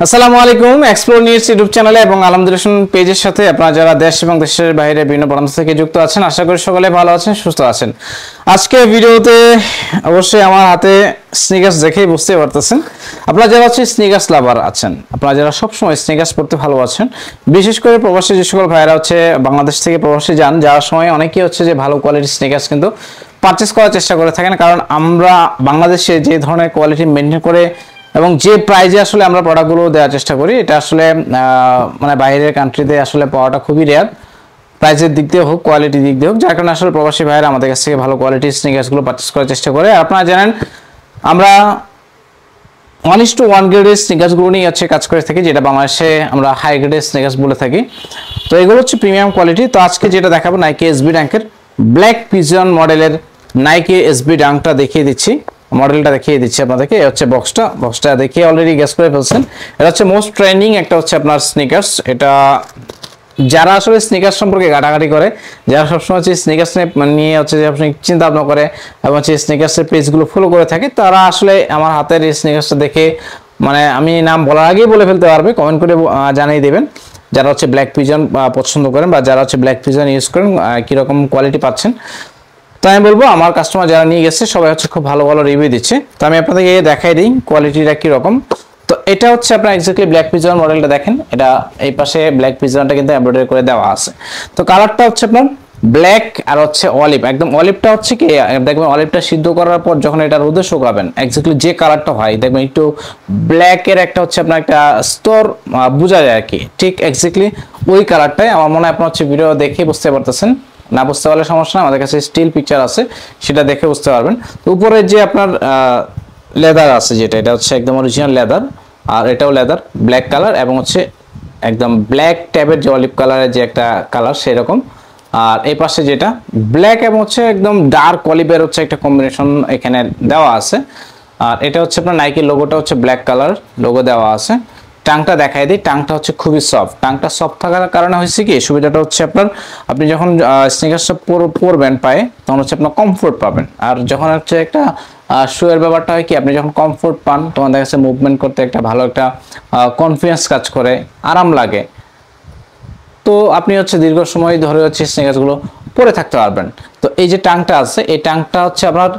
আসসালামু আলাইকুম explore news YouTube চ্যানেলে এবং আলহামদুলিল্লাহ পেজের সাথে আপনারা যারা দেশ এবং দেশের বাইরে বিভিন্ন প্রান্ত থেকে যুক্ত আছেন আশা করি সকলে ভালো আছেন সুস্থ আছেন। আজকে ভিডিওতে অবশ্যই আমার হাতে স্নিকার্স দেখেই বুঝতে পারতেছেন আপনারা যারা স্নিকার্স লাভার আছেন, আপনারা যারা সবসময় স্নিকার্স পরতে ভালোবাসেন, বিশেষ করে প্রবাসী যে সকল ভাইরা বাংলাদেশ থেকে প্রবাসী যাওয়ার সময় অনেকেই যে ভালো কোয়ালিটির স্নিকার্স কিন্তু পারচেস করার চেষ্টা করে থাকেন, কারণ আমরা বাংলাদেশে যে ধরনের কোয়ালিটি মেনটেন করে এবং যে প্রাইজে আমরা প্রোডাক্টগুলো দেওয়ার চেষ্টা করি এটা মানে বাইরের কান্ট্রিতে পাওয়াটা খুবই রেয়ার, প্রাইজের দিক দিয়ে হোক কোয়ালিটির দিক দিয়ে হোক, যার কারণে প্রবাসী ভাইয়েরা আমাদের কাছ থেকে ভালো কোয়ালিটির স্নিকার্সগুলো পারচেস করার চেষ্টা করে। আর আপনারা জানেন আমরা 1:1 গ্রেডের স্নিকার্সগুলো নিয়ে কাজ করে থাকি, যেটা বাংলাদেশে আমরা হাই গ্রেডের স্নিকার্স বলে থাকি। তো এগুলো প্রিমিয়াম কোয়ালিটি। তো আজকে যেটা দেখাবো নাইকি এসবি ডাঙ্কের ব্ল্যাক পিজন মডেলের নাইকি এসবি ডাঙ্কটা দেখিয়ে দিচ্ছি, মডেলটা দেখিয়ে দিচ্ছি আপনাদেরকে। এই বক্সটা দেখিয়ে অলরেডি গেস করে ফেলছেন। এটা মোস্ট ট্রেন্ডিং একটা আপনার স্নিকার্স। এটা যারা স্নিকার্স সম্পর্কে ঘাটাঘাটি করে, যারা সবসময় স্নিকার্স নিয়ে যে আপনি চিন্তা ভাবনা করে এবং স্নিকার্সের পেজগুলো ফলো করে থাকে, তারা আমার হাতের এই স্নিকার্সটা দেখে মানে আমি নাম বলার আগেই বলে ফেলতে পারবে, কমেন্ট করে জানিয়ে দেবেন যারা ব্ল্যাক পিজন পছন্দ করেন বা যারা ব্ল্যাক পিজন ইউজ করেন কিরকম কোয়ালিটি পাচ্ছেন। তো আমি বলবো আমার কাস্টমার যারা নিয়ে গেছে সবাই খুব ভালো ভালো রিভিউ দিচ্ছে। তো আমি আপনাদেরকে দেখাই দিই কোয়ালিটিটা কিরকম। তো এটা আপনার এক্স্যাক্টলি ব্ল্যাক পিজন মডেলটা দেখেন, এটা এই পাশে ব্ল্যাক পিজনটা কিন্তু এমব্রয়ডারি করে দেওয়া আছে। তো কালারটা আপনার ব্ল্যাক আর অলিভ, একদম অলিভটা কি দেখবেন, অলিভটা সিদ্ধ করার পর যখন এটা রোদে শুকাবেন এক্স্যাক্টলি যে কালারটা হয় দেখবেন একটু ব্ল্যাকের একটা আপনার একটা স্তর বোঝা যায় আর কি, ঠিক এক্স্যাক্টলি ওই কালারটাই আমার মনে হয় আপনার ভিডিও দেখে বুঝতে পারতেছেন। না বুঝতে পারলে সমস্যা না, আমাদের কাছে স্টিল পিকচার আছে, সেটা দেখে বুঝতে পারবেন। তো উপরে যে আপনার লেদার আছে, যেটা এটা একদম অরিজিনাল লেদার, আর এটাও লেদার ব্ল্যাক কালার এবং একদম ব্ল্যাক ট্যাবের যে অলিভ কালারের যে একটা কালার সেরকম। আর এই পাশে যেটা ব্ল্যাক এবং একদম ডার্ক অলিভের একটা কম্বিনেশন এখানে দেওয়া আছে। আর এটা আপনার নাইকির লোগোটা ব্ল্যাক কালার লোগো দেওয়া আছে। টাংটা দেখাই দিই, টাংটা খুবই সফট। টাংটা সফট থাকার কারণে হয়েছে কি সুবিধাটা আপনার আপনি যখন স্নিকার্সটা পরবেন পায়ে তখন আপনার কমফোর্ট পাবেন। আর যখন একটা শুয়ের ব্যাপারটা হয় কি আপনি যখন কমফোর্ট পান তখন দেখা যাচ্ছে মুভমেন্ট করতে একটা ভালো একটা কনফিডেন্স কাজ করে, আরাম লাগে। তো আপনি দীর্ঘ সময় ধরে স্নিকার্সগুলো পরে থাকতে পারবেন। তো এই যে টাংটা আছে, এই টাংটা আপনার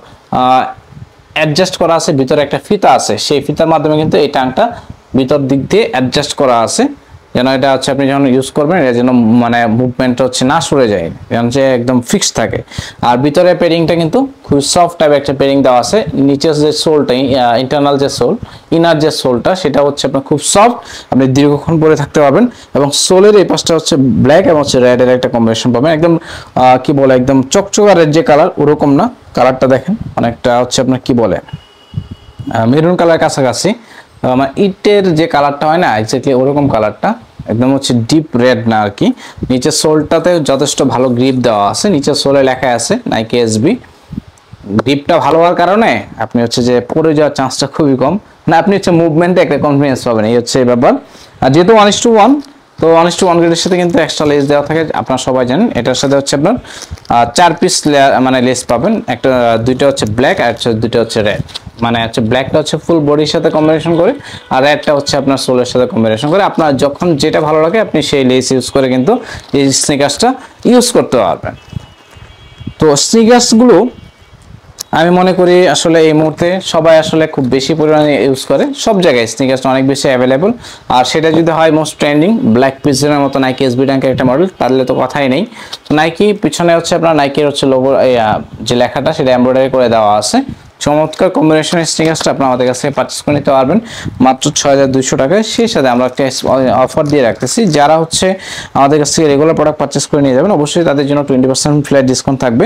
অ্যাডজাস্ট করা আছে, ভিতরে একটা ফিতা আছে, সেই ফিতার মাধ্যমে কিন্তু এই টাংটা ভিতর দিক দিয়ে অ্যাডজাস্ট করা আছে, যেন এটা আপনি যখন ইউজ করবেন এটা যেন মানে মুভমেন্ট না সরে যায়, যেন একদম ফিক্সড থাকে। আর ভিতরে পেরিংটা কিন্তু খুব সফট টাইপের একটা পেরিং দেওয়া আছে। নিচের যে সোলটা ইন্টারনাল যে সোল, ইনার যে সোলটা সেটা আপনার খুব সফট, আপনি দীর্ঘক্ষণ পরে থাকতে পারবেন। এবং সোলের এই পাশটা ব্ল্যাক এবং রেডের একটা কম্বিনেশন পাবেন, একদম কি বলে একদম চকচকা রেড যে কালার ওরকম না, কালারটা দেখেন অনেকটা আপনার কি বলে মেরুন কালার কাছাকাছি, আমার ইটের যে কালারটা হয় না এক্স্যাক্টলি ওরকম কালারটা, একদম ডিপ রেড না আর কি। নিচের সোলটাতে যথেষ্ট ভালো গ্রিপ দেওয়া আছে, নিচের সোলে লেখা আছে নাইকি এসবি। গ্রিপটা ভালো হওয়ার কারণে আপনি যে পড়ে যাওয়ার চান্সটা খুবই কম, না আপনি মুভমেন্টে একটা কনফিডেন্স পাবেন, এই ব্যাপার। আর যেহেতু 1:1 তো 1:1 গ্রেডের সাথে কিন্তু এক্সট্রা লেস দেওয়া থাকে, আপনারা সবাই জানেন। এটার সাথে আপনার 4 পিস মানে লেস পাবেন, একটা দুইটা ব্ল্যাক আর দুইটা রেড, মানে ব্ল্যাকটা ফুল বডির সাথে কম্বিনেশন করে আর রেডটা আপনার সোলের সাথে কম্বিনেশন করে। আপনার যখন যেটা ভালো লাগে আপনি সেই লেস ইউজ করে কিন্তু এই স্নিকার্সটা ইউজ করতে পারবেন। তো স্নিকার্সগুলো আমি মনে করি এই মুহূর্তে সবাই খুব বেশি পরিমাণে ইউজ করে, সব জায়গায় স্নিকার্সটা অনেক বেশি অ্যাভেলেবল। আর সেটা যদি হয় মোস্ট ট্রেন্ডিং ব্ল্যাক পিজনের মতো নাইকি এসবি ডাঙ্কের একটা মডেল, তাহলে তো কথাই নেই। তো নাইকি পিছনে আপনার নাইকির লোগো যে লেখাটা সেটা এমব্রয়ডারি করে দেওয়া আছে। চমৎকার কম্বিনেশনের স্নিকার্সটা আপনারা আমাদের কাছে পারচেজ করে নিতে পারবেন মাত্র 6200 টাকায়। সেই সাথে আমরা একটা অফার দিয়ে রাখতেছি, যারা আমাদের কাছ থেকে রেগুলার প্রোডাক্ট পারচেজ করে নিয়ে যাবেন অবশ্যই তাদের জন্য 20% ফ্ল্যাট ডিসকাউন্ট থাকবে।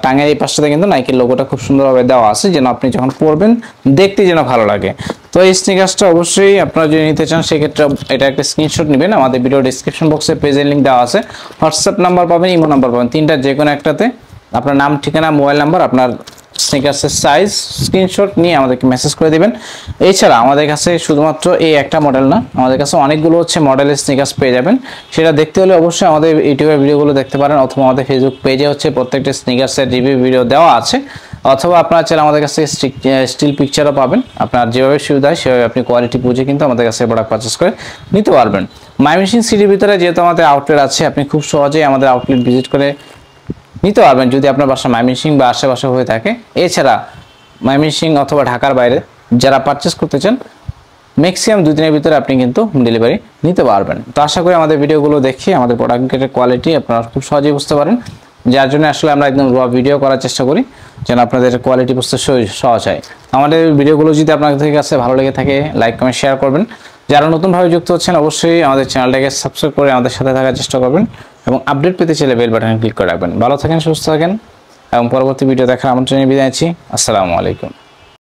টাঙের এই পাশটাতে কিন্তু নাইকির লোগোটা খুব সুন্দরভাবে দেওয়া আছে, যেন আপনি যখন পরবেন দেখতে যেন ভালো লাগে। তো এই স্নিকার্সটা অবশ্যই আপনারা যদি নিতে চান সেক্ষেত্রে এটা একটা স্ক্রিনশট নেবেন, আমাদের ভিডিও ডিসক্রিপশন বক্সে পেজের লিঙ্ক দেওয়া আছে, হোয়াটসঅ্যাপ নাম্বার পাবেন, ইমো নাম্বার পাবেন, তিনটা যে কোনো একটাতে আপনার নাম, ঠিকানা, মোবাইল নাম্বার, আপনার স্নিকার্সের সাইজ স্ক্রিনশট নিয়ে আমাদেরকে মেসেজ করে দিবেন। এছাড়া আমাদের কাছে শুধুমাত্র এই একটা মডেল না, আমাদের কাছে অনেকগুলো মডেলের স্নিকার্স পেয়ে যাবেন। সেটা দেখতে হলে অবশ্যই আমাদের ইউটিউবের ভিডিওগুলো দেখতে পারেন, অথবা আমাদের ফেসবুক পেজে প্রত্যেকটা স্নিকার্সের রিভিউ ভিডিও দেওয়া আছে, অথবা আপনারা চাইলে আমাদের কাছে স্টিল পিকচারও পাবেন। আপনার যেভাবে সুবিধা হয় সেভাবে আপনি কোয়ালিটি বুঝে কিন্তু আমাদের কাছে প্রোডাক্ট পারচেস করে নিতে পারবেন। ময়মনসিংহ সিটির ভিতরে যেহেতু আমাদের আউটলেট আছে, আপনি খুব সহজেই আমাদের আউটলেট ভিজিট করে নিতে পারবেন যদি আপনার বাসা ময়মনসিংহ বা আশেপাশে হয়ে থাকে। এছাড়া ময়মনসিংহ অথবা ঢাকার বাইরে যারা পারচেস করতে চান, ম্যাক্সিমাম 2 দিনের ভিতরে আপনি কিন্তু ডেলিভারি নিতে পারবেন। তো আশা করি আমাদের ভিডিওগুলো দেখে আমাদের প্রোডাক্টের কোয়ালিটি আপনারা খুব সহজেই বুঝতে পারেন, যার জন্য আসলে আমরা একদম র ভিডিও করার চেষ্টা করি যেন আপনাদের কোয়ালিটি বুঝতে সহজ হয়। আমাদের ভিডিওগুলো যদি আপনাদের কাছে ভালো লেগে থাকে, লাইক কমেন্ট শেয়ার করবেন। যারা নতুনভাবে যুক্ত হচ্ছেন অবশ্যই আমাদের চ্যানেলটাকে সাবস্ক্রাইব করে আমাদের সাথে থাকার চেষ্টা করবেন এবং আপডেট পেতে চাইলে বেল বাটনে ক্লিক করে রাখবেন। ভালো থাকেন, সুস্থ থাকেন এবং পরবর্তী ভিডিও দেখার আমন্ত্রণ বিদায় নিচ্ছি। আসসালামু আলাইকুম।